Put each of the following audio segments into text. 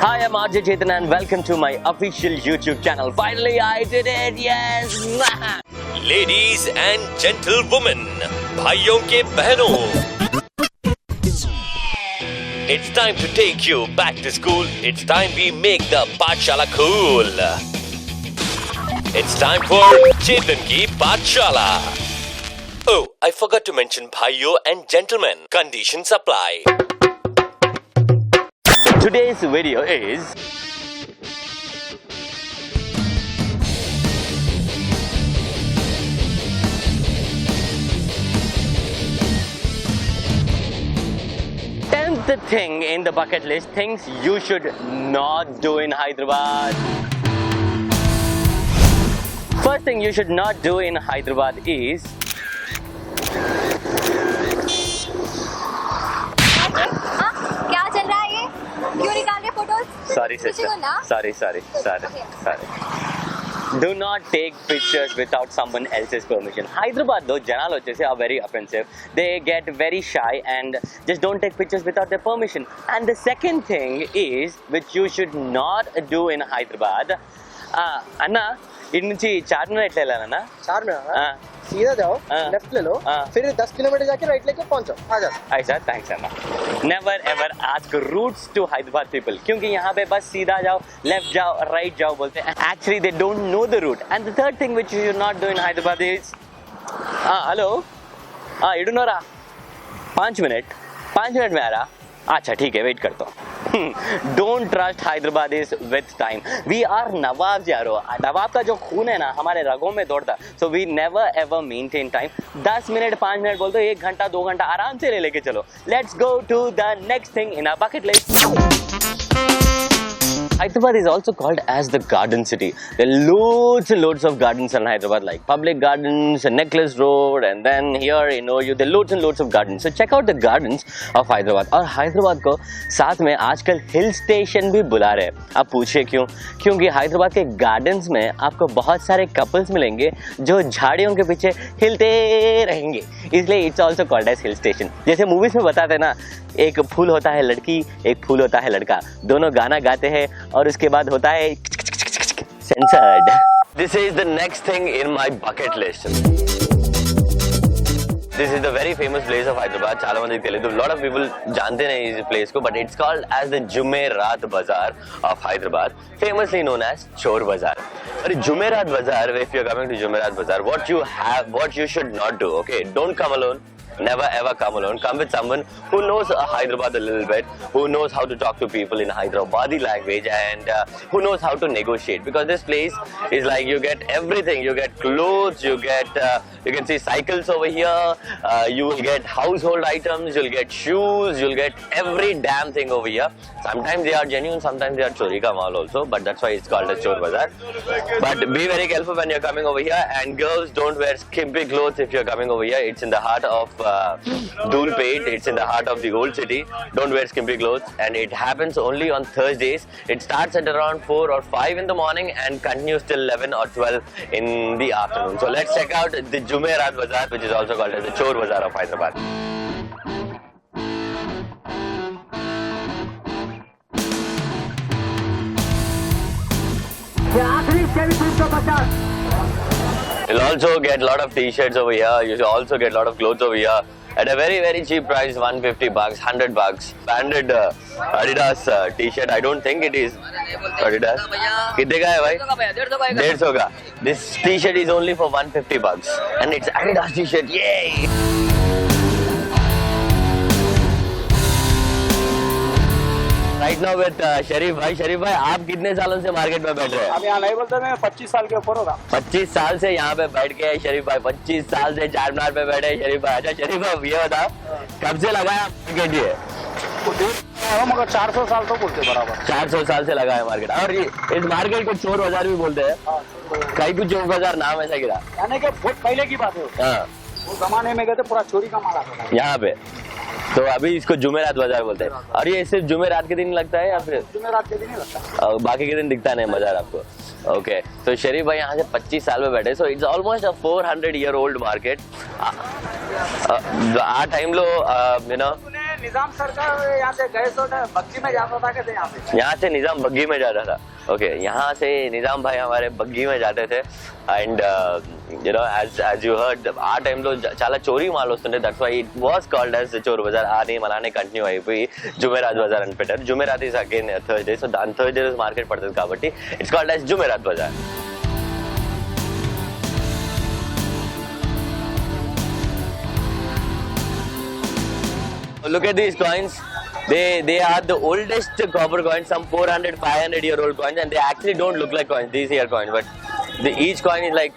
Hi, I'm RJ Chetan and welcome to my official YouTube channel. Finally, I did it, yes! Ladies and gentlewomen, भाइयों के बहनों, it's time to take you back to school. It's time we make the Pathshala cool. It's time for Chetan की Pathshala. Oh, I forgot to mention भाइयों and gentlemen, conditions apply. Today's video is the thing in the bucket list, things you should not do in Hyderabad. First thing you should not do in Hyderabad is क्या चल रहा है ये? क्यों निकाल रहे photos? Sorry sister. Sorry. Do not take pictures without someone else's permission. Hyderabad though, janalu vachesi are very offensive. They get very shy and just don't take pictures without their permission. And the second thing is, which you should not do in Hyderabad, Anna, इन नीचे चारमीनार एट्ला వెళ్ళాలి అన్న चारमीनार सीधा जाओ left ले लो फिर 10 kilometre जाके right लेके पहुंचो आ जाओ ऐसा thanks anna never ever ask routes to Hyderabad people क्योंकि यहाँ पे बस सीधा जाओ लेफ्ट जाओ राइट जाओ बोलते हैं actually they don't know the route and the third thing which you should not do in Hyderabad is hello इडुनोरा 5 मिनट में आ रहा अच्छा ठीक है वेट करता हूँ don't trust Hyderabadis with time we are nawab यारो नवाब का जो खून है ना हमारे रगों में दौड़ता so we never ever maintain time 10 minute 5 minute बोल दो 1 घंटा 2 घंटा आराम से लेके चलो let's go to the next thing in our bucket list Hyderabad is also called as the garden city. There are loads and loads of gardens in Hyderabad, like public gardens, Necklace Road, and then here there are loads and loads of gardens. So check out the gardens of Hyderabad. और Hyderabad को साथ में आजकल hill station भी बुला रहे हैं. आप पूछिए क्यों? क्योंकि हैदराबाद के gardens में आपको बहुत सारे couples मिलेंगे जो झाड़ियों के पीछे हिलते रहेंगे. इसलिए it's also called as hill station. जैसे movies में बताते हैं ना एक फूल होता है लड़की एक फूल होता है लड़का दोनों गाना गाते हैं और उसके बाद होता है censored. This is the next thing in my bucket list. This is the very famous place of Hyderabad. चाला मंदिर के लिए तो lot of people जानते नहीं इस place को, but it's called as the Jumeirah Bazaar of Hyderabad, famously known as Chor Bazaar. But Jumeirah Bazaar, if you're coming to Jumeirah Bazaar, what you should not do, okay? Don't come alone. Never ever come alone. Come with someone who knows Hyderabad a little bit, who knows how to talk to people in Hyderabadi language, and who knows how to negotiate. Because this place is like you get everything. You get clothes. You can see cycles over here. You will get household items. You'll get shoes. You'll get every damn thing over here. Sometimes they are genuine. Sometimes they are chori ka maal also. But that's why it's called as Chor Bazaar. But be very careful when you're coming over here. And girls, don't wear skimpy clothes if you're coming over here. It's in the heart of Dhulpet. It's in the heart of the old city. Don't wear skimpy clothes, and it happens only on Thursdays. It starts at around 4 or 5 in the morning and continues till 11 or 12 in the afternoon. So let's check out the Jumeirah Bazaar, which is also called as the Chor Bazaar of Hyderabad. You'll also get a lot of t-shirts over here. You'll also get a lot of clothes over here at a very very cheap price, $150, $100. Branded Adidas t-shirt. I don't think it is Adidas. कितने का है भाई? 150 का. This t-shirt is only for $150 and it's Adidas t-shirt. Yay! Right now with शरीफ भाई आप कितने सालों से मार्केट में बैठ रहे हैं? अब यहाँ नहीं बोलते मैं 25 साल के ऊपर होगा 25 साल से यहाँ पे बैठ के शरीफ भाई 25 साल से चारमीनार पे बैठे शरीफ भाई अच्छा शरीफ भाई ये बताओ कब से लगाया मार्केट ये मगर 400 साल तो बोलते बराबर 400 साल से लगा है मार्केट और ये इस मार्केट को चोर बाजार भी बोलते हैं कहीं कुछ चोर बाजार नाम ऐसा गिरा यानी कि बहुत पहले की बात है वो जमाने में गए थे पूरा चोरी का माल आता था यहाँ पे तो अभी इसको जुमेरात बाजार बोलते हैं और ये सिर्फ जुमेरात के दिन लगता है या फिर जुमेरात के दिन ही लगता है बाकी के दिन दिखता नहीं बाजार आपको ओके तो शरीफ भाई यहाँ से 25 साल में बैठे so it's almost a 400 year old market ఆ టైంలో निजाम सरकार यहाँ से गए तो बग्गी में जाता था कहते यहाँ से निजाम बग्गी में जाता था. ओके, यहाँ से निजाम भाई हमारे बग्गी में जाते थे. And you know, as you heard, ఆ టైంలో చాలా చోరీ మాల్ వస్తుండే. That's why it was called as Chor Bazaar. అది అలానే కంటిన్యూ అయిపోయి జుమెరాత్ బజార్ అని పెట్టారు. Jumerat is again Thursday. So దాని థర్స్డే రోజు మార్కెట్ పడుతుంది కాబట్టి it's called as Jumerat Bazaar. Look at these coins. They are the oldest copper coins, some 400-500-year-old coins, and they actually don't look like coins. These here coins, but each coin is like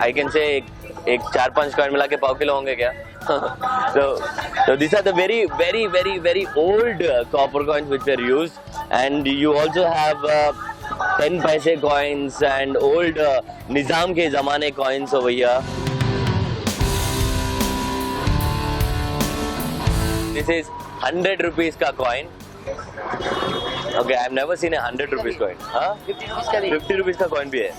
I can say एक 4-5 coin मिला के 5 kilo होंगे क्या? So these are the very old copper coins which were used, and you also have 10 paise coins and old Nizam के ज़माने coins over here. This is 100 rupees का coin. Okay, I have never seen a 100 rupees coin. Huh? 50 rupees का coin भी है.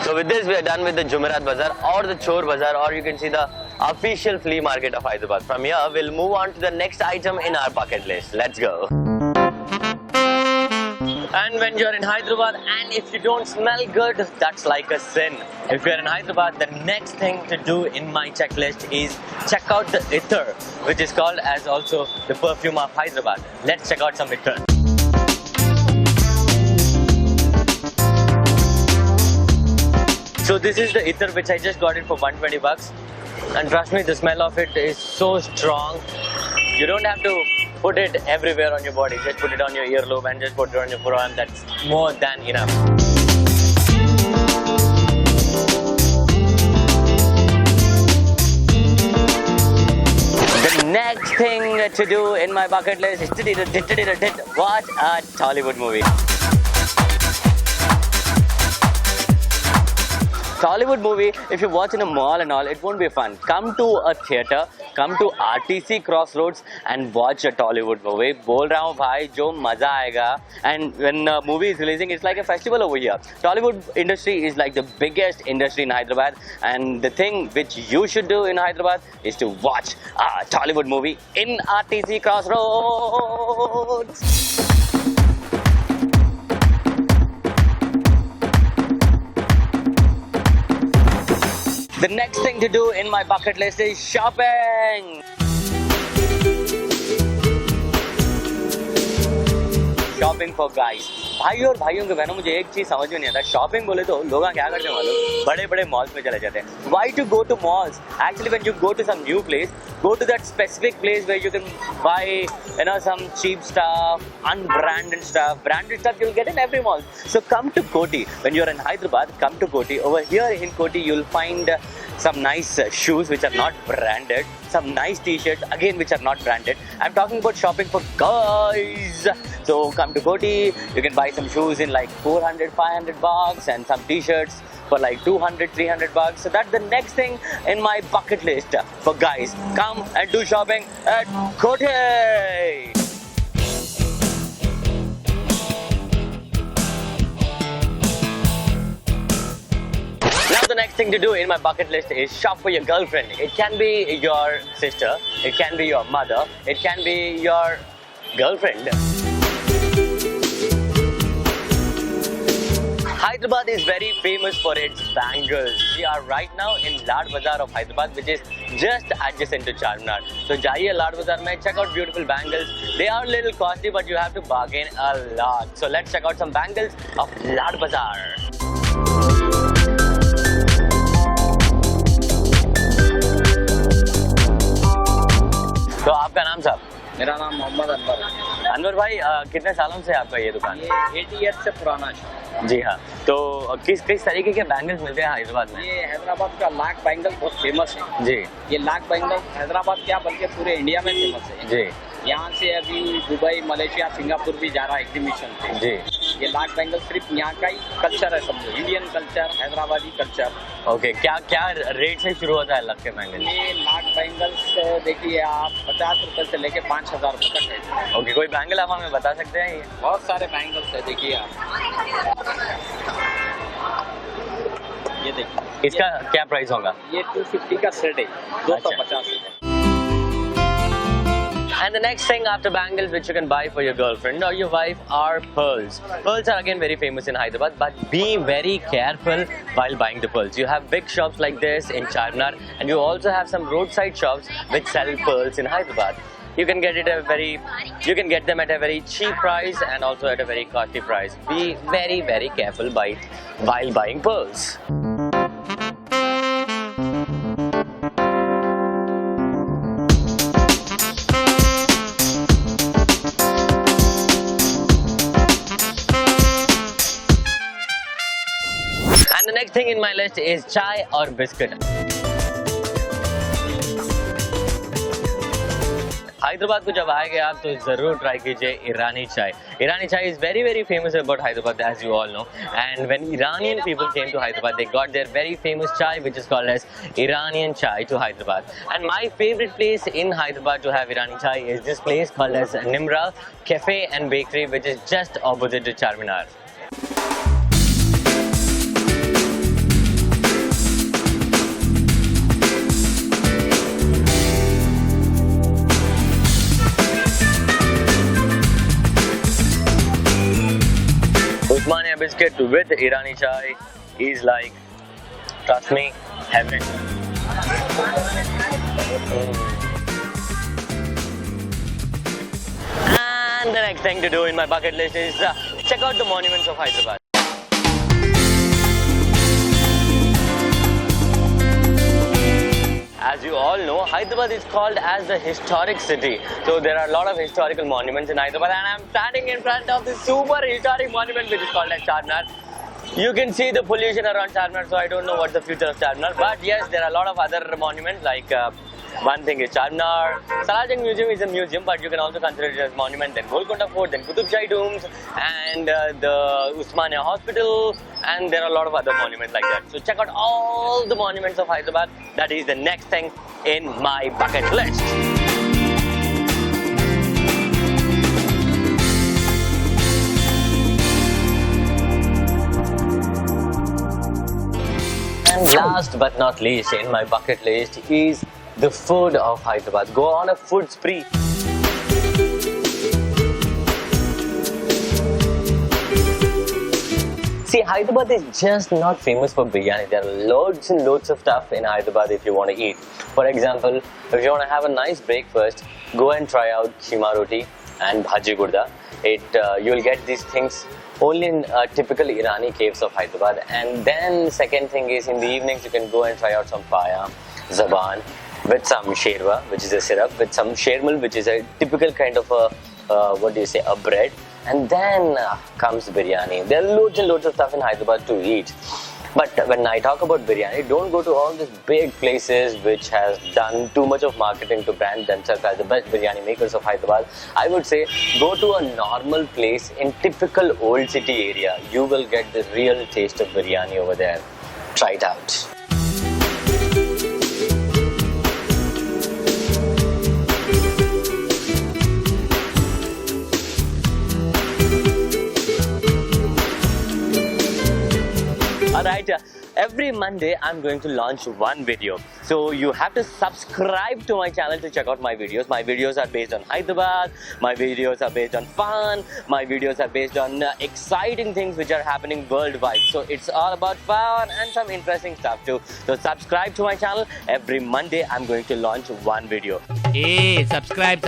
So with this we are done with the Jumeirah Bazaar or the Chor Bazaar, or you can see the official flea market of Hyderabad. From here we'll move on to the next item in our bucket list. Let's go. And when you're in Hyderabad and if you don't smell good, that's like a sin. If you're in Hyderabad, the next thing to do in my checklist is check out the Ittar, which is called as also the perfume of Hyderabad. Let's check out some Ittar. So this is the Ittar which I just got it for 120 bucks. And trust me, the smell of it is so strong. You don't have to put it everywhere on your body. Just put it on your earlobe and just put it on your forearm. That's more than enough. The next thing to do in my bucket list is to watch a Tollywood movie. Tollywood movie, if you watch in a mall and all, it won't be fun. Come to a theatre, come to RTC Crossroads and watch a Tollywood movie. बोल रहा हूँ भाई, जो मजा आएगा. And when a movie is releasing, it's like a festival over here. Tollywood industry is like the biggest industry in Hyderabad, and the thing which you should do in Hyderabad is to watch a Tollywood movie in RTC Crossroads. The next thing to do in my bucket list is shopping. Shopping for guys. भाई और भाइयों के बहनों, मुझे एक चीज समझ में नहीं आता. शॉपिंग बोले तो लोग क्या करते हैं मालूम? बड़े बड़े मॉल्स में चले जाते हैं. Why to go to malls? Actually, when you go to some new place, go to that specific place where you can buy, you know, some cheap stuff, unbranded stuff. Branded stuff you'll get in every mall. So come to Koti. When you're in Hyderabad, come to Koti. Over here in Koti, you'll find some nice shoes which are not branded, some nice t-shirts again which are not branded. I'm talking about shopping for guys. So come to Koti, you can buy some shoes in like 400-500 bucks and some t-shirts for like 200-300 bucks. So that's the next thing in my bucket list for guys. Come and do shopping at Koti. Now the next thing to do in my bucket list is shop for your girlfriend. It can be your sister, it can be your mother, it can be your girlfriend. Hyderabad is very famous for its bangles. We are right now in Lad Bazaar of Hyderabad, which is just adjacent to Charminar. So jaiye Lad Bazaar mein, check out beautiful bangles. They are a little costly, but you have to bargain a lot. So let's check out some bangles of Lad Bazaar. तो आपका नाम साहब? मेरा नाम मोहम्मद अनवर है। अनवर भाई, कितने सालों से आपका ये दुकान? ये 80 ईयर से पुराना है। जी हाँ। तो किस किस तरीके के बैंगल्स मिलते हैं हैदराबाद में? ये हैदराबाद का लाख बैंगल बहुत फेमस है जी। ये लाख बैंगल हैदराबाद क्या बल्कि पूरे इंडिया में फेमस है जी। यहाँ से अभी दुबई, मलेशिया, सिंगापुर भी जा रहा है एग्जीबिशन पे जी। ये लाख बैंगल सिर्फ यहाँ का ही कल्चर है, समझो Indian culture, Hyderabadi culture. Okay, क्या क्या रेट से शुरू होता है लाख के बैंगल? ये लाख बैंगल्स देखिए आप 50 रुपए से लेके 5,000 रुपए तक है। ओके, कोई बैंगल आप हमें बता सकते हैं? ये बहुत सारे बैंगल्स है, देखिए आप, ये देखिए। इसका क्या प्राइस होगा? ये 250 का सेट है, 250 रुपए। And the next thing after bangles which you can buy for your girlfriend or your wife are pearls. Pearls are again very famous in Hyderabad, but be very careful while buying the pearls. You have big shops like this in Charminar, and you also have some roadside shops which sell pearls in Hyderabad. You can get them at a very cheap price and also at a very costly price. Be very, very careful while buying pearls. And the next thing in my list is chai or biscuit. Hyderabad को जब आएंगे आप तो जरूर try कीजिए ईरानी चाय. Irani chai is very, very famous about Hyderabad, as you all know. And when Iranian people came to Hyderabad, they got their very famous chai, which is called as Iranian chai to Hyderabad. And my favorite place in Hyderabad to have Irani chai is this place called as Nimra Cafe and Bakery, which is just opposite to Charminar. Usmania biscuit with Irani chai is like, trust me, heaven. And the next thing to do in my bucket list is check out the monuments of Hyderabad. As you all know, Hyderabad is called as the historic city. So there are a lot of historical monuments in Hyderabad, and I'm standing in front of this super historic monument which is called as Charminar. You can see the pollution around Charminar, so I don't know what's the future of Charminar. But yes, there are a lot of other monuments like one thing is Charminar. Salajang Museum is a museum, but you can also consider it as a monument. Then Golconda Fort, then Qutub Shahi Tombs, and the Usmania Hospital, and there are a lot of other monuments like that. So check out all the monuments of Hyderabad. That is the next thing in my bucket list. And last but not least in my bucket list is the food of Hyderabad. Go on a food spree. See, Hyderabad is just not famous for biryani. There are loads and loads of stuff in Hyderabad if you want to eat. For example, if you want to have a nice breakfast, go and try out Sheema Roti and Bhaji Gurda. You'll get these things only in typical Irani caves of Hyderabad. And then second thing is in the evenings you can go and try out some paya, zaban, with some sherwa, which is a syrup, with some shermal, which is a typical kind of a bread. And then comes biryani. There are loads and loads of stuff in Hyderabad to eat. But when I talk about biryani, don't go to all these big places which has done too much of marketing to brand themselves as the best biryani makers of Hyderabad. I would say go to a normal place in typical old city area. You will get the real taste of biryani over there. Try it out. Alright, every Monday I'm going to launch one video. So you have to subscribe to my channel to check out my videos. My videos are based on Hyderabad, my videos are based on fun, my videos are based on exciting things which are happening worldwide. So it's all about fun and some interesting stuff too. So subscribe to my channel. Every Monday I'm going to launch one video. Hey, subscribe.